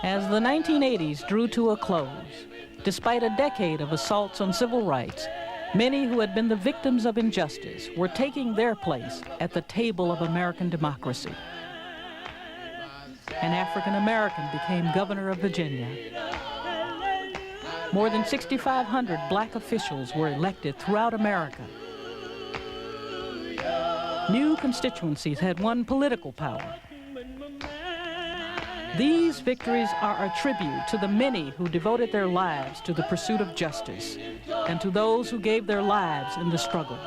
As the 1980s drew to a close, despite a decade of assaults on civil rights, many who had been the victims of injustice were taking their place at the table of American democracy. An African American became governor of Virginia. More than 6,500 black officials were elected throughout America. New constituencies had won political power. These victories are a tribute to the many who devoted their lives to the pursuit of justice and to those who gave their lives in the struggle.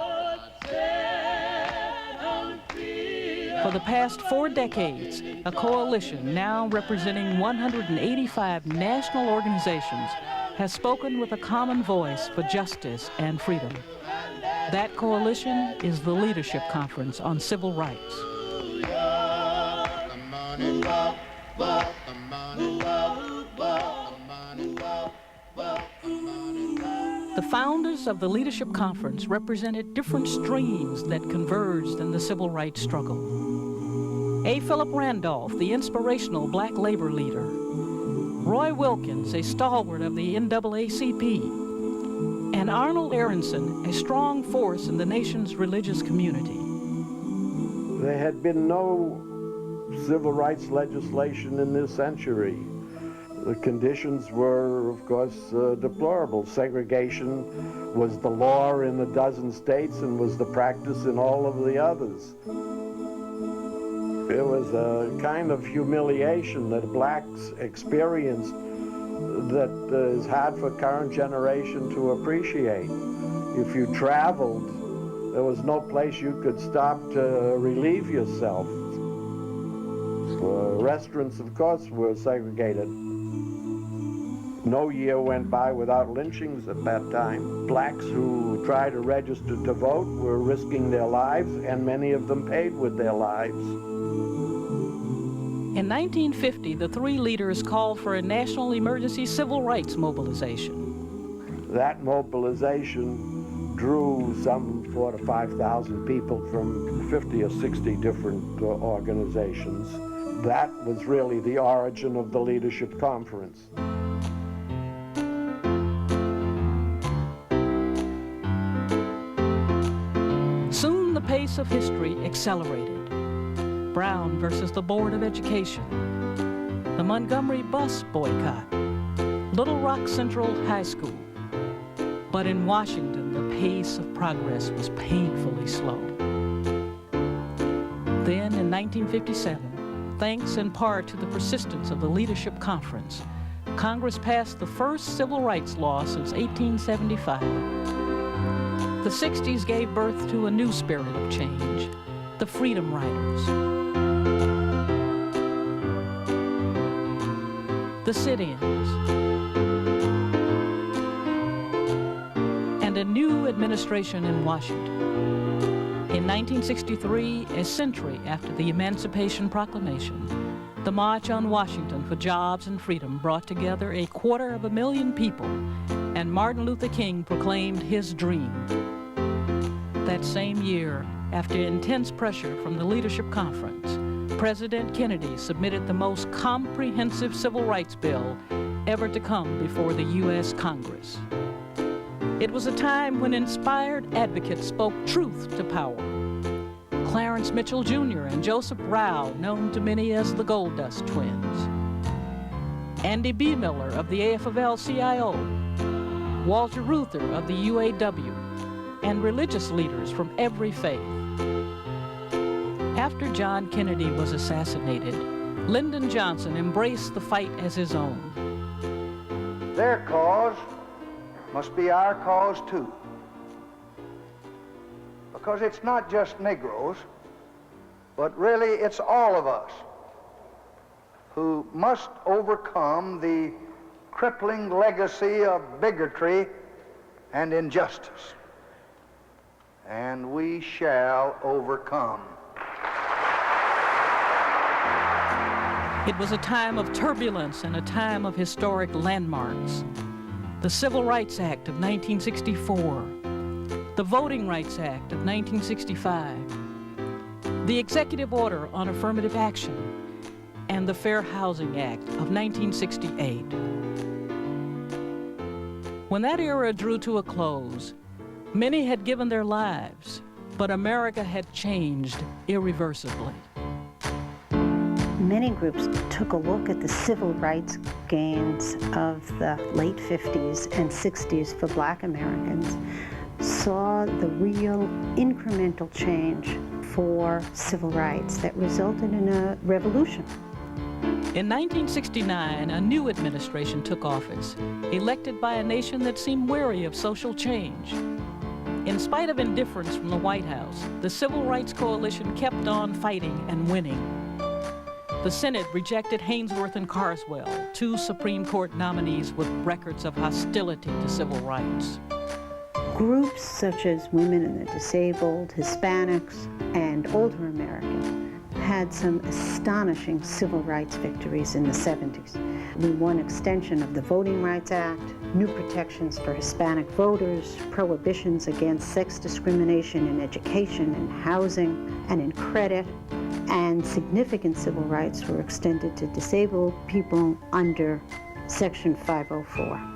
For the past 4 decades, a coalition now representing 185 national organizations has spoken with a common voice for justice and freedom. That coalition is the Leadership Conference on Civil Rights. The founders of the Leadership Conference represented different streams that converged in the civil rights struggle. A. Philip Randolph, the inspirational black labor leader. Roy Wilkins, a stalwart of the NAACP. And Arnold Aronson, a strong force in the nation's religious community. There had been no civil rights legislation in this century. The conditions were, of course, deplorable. Segregation was the law in a dozen states and was the practice in all of the others. It was a kind of humiliation that blacks experienced that is hard for current generation to appreciate. If you traveled, there was no place you could stop to relieve yourself. Restaurants, of course, were segregated. No year went by without lynchings at that time. Blacks who tried to register to vote were risking their lives, and many of them paid with their lives. In 1950, the 3 leaders called for a national emergency civil rights mobilization. That mobilization drew some 4,000 to 5,000 people from 50 or 60 different organizations. That was really the origin of the Leadership Conference. Soon the pace of history accelerated. Brown versus the Board of Education, the Montgomery bus boycott, Little Rock Central High School. But in Washington, the pace of progress was painfully slow. Then in 1957, thanks in part to the persistence of the Leadership Conference, Congress passed the first civil rights law since 1875. The 60s gave birth to a new spirit of change, the Freedom Riders. The sit-ins, and a new administration in Washington. In 1963, a century after the Emancipation Proclamation, the March on Washington for Jobs and Freedom brought together 250,000 people, and Martin Luther King proclaimed his dream. That same year, after intense pressure from the Leadership Conference, President Kennedy submitted the most comprehensive civil rights bill ever to come before the U.S. Congress. It was a time when inspired advocates spoke truth to power. Clarence Mitchell Jr. and Joseph Rao, known to many as the Gold Dust Twins. Andy B. Miller of the AFL-CIO, Walter Reuther of the UAW, and religious leaders from every faith. After John Kennedy was assassinated, Lyndon Johnson embraced the fight as his own. Their cause must be our cause too. Because it's not just Negroes, but really it's all of us who must overcome the crippling legacy of bigotry and injustice. And we shall overcome. It was a time of turbulence and a time of historic landmarks. The Civil Rights Act of 1964, the Voting Rights Act of 1965, the Executive Order on Affirmative Action, and the Fair Housing Act of 1968. When that era drew to a close, many had given their lives, but America had changed irreversibly. Many groups took a look at the civil rights gains of the late 50s and 60s for Black Americans, saw the real incremental change for civil rights that resulted in a revolution. In 1969, a new administration took office, elected by a nation that seemed wary of social change. In spite of indifference from the White House, the Civil Rights Coalition kept on fighting and winning. The Senate rejected Haynsworth and Carswell, two Supreme Court nominees with records of hostility to civil rights. Groups such as women and the disabled, Hispanics, and older Americans had some astonishing civil rights victories in the 70s. We won extension of the Voting Rights Act, new protections for Hispanic voters, prohibitions against sex discrimination in education and housing and in credit, and significant civil rights were extended to disabled people under Section 504.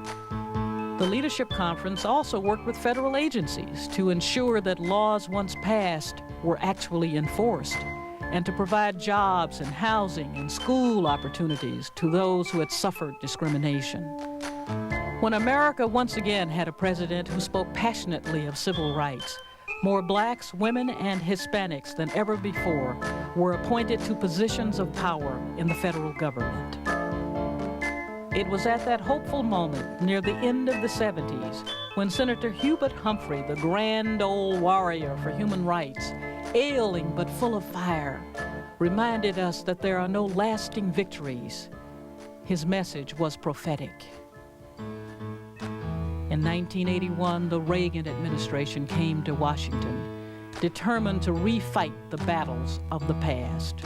The Leadership Conference also worked with federal agencies to ensure that laws once passed were actually enforced, and to provide jobs and housing and school opportunities to those who had suffered discrimination. When America once again had a president who spoke passionately of civil rights, more blacks, women, and Hispanics than ever before were appointed to positions of power in the federal government. It was at that hopeful moment near the end of the 70s when Senator Hubert Humphrey, the grand old warrior for human rights, ailing but full of fire, reminded us that there are no lasting victories. His message was prophetic. In 1981, the Reagan Administration came to Washington, determined to refight the battles of the past.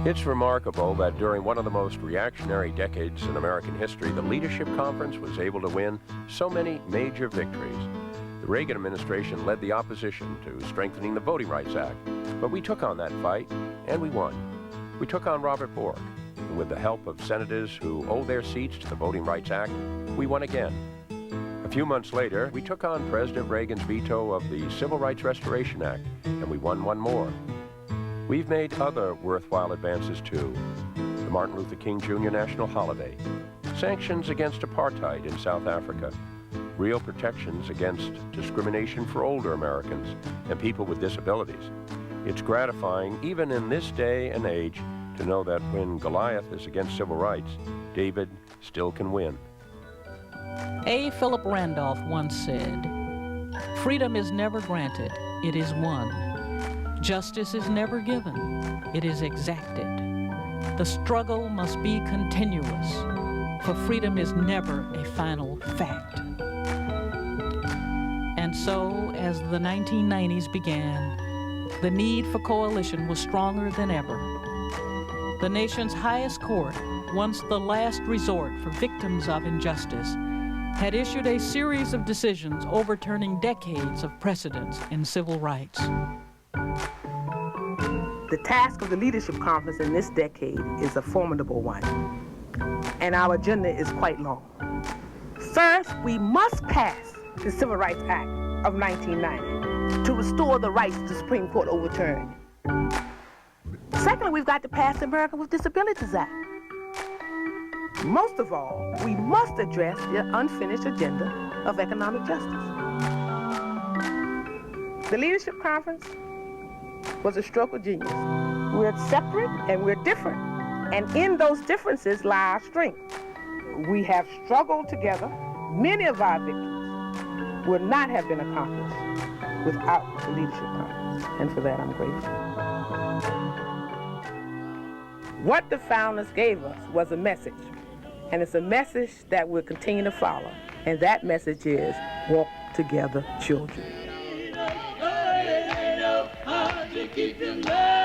It's remarkable that during one of the most reactionary decades in American history, the Leadership Conference was able to win so many major victories. The Reagan administration led the opposition to strengthening the Voting Rights Act, but we took on that fight, and we won. We took on Robert Bork, and with the help of senators who owe their seats to the Voting Rights Act, we won again. A few months later, we took on President Reagan's veto of the Civil Rights Restoration Act, and we won one more. We've made other worthwhile advances too. The Martin Luther King Jr. National Holiday, sanctions against apartheid in South Africa, real protections against discrimination for older Americans and people with disabilities. It's gratifying, even in this day and age, to know that when Goliath is against civil rights, David still can win. A. Philip Randolph once said, "Freedom is never granted, it is won. Justice is never given, it is exacted. The struggle must be continuous, for freedom is never a final fact." And so, as the 1990s began, the need for coalition was stronger than ever. The nation's highest court, once the last resort for victims of injustice, had issued a series of decisions overturning decades of precedents in civil rights. The task of the Leadership Conference in this decade is a formidable one, and our agenda is quite long. First, we must pass the Civil Rights Act of 1990 to restore the rights the Supreme Court overturned. Secondly, we've got to pass the Americans with Disabilities Act. Most of all, we must address the unfinished agenda of economic justice. The Leadership Conference was a stroke of genius. We're separate and we're different, and in those differences lie our strength. We have struggled together. Many of our victories would not have been accomplished without the Leadership Conference, and for that I'm grateful. What the founders gave us was a message, and it's a message that we'll continue to follow, and that message is, walk together, children. Keep them there.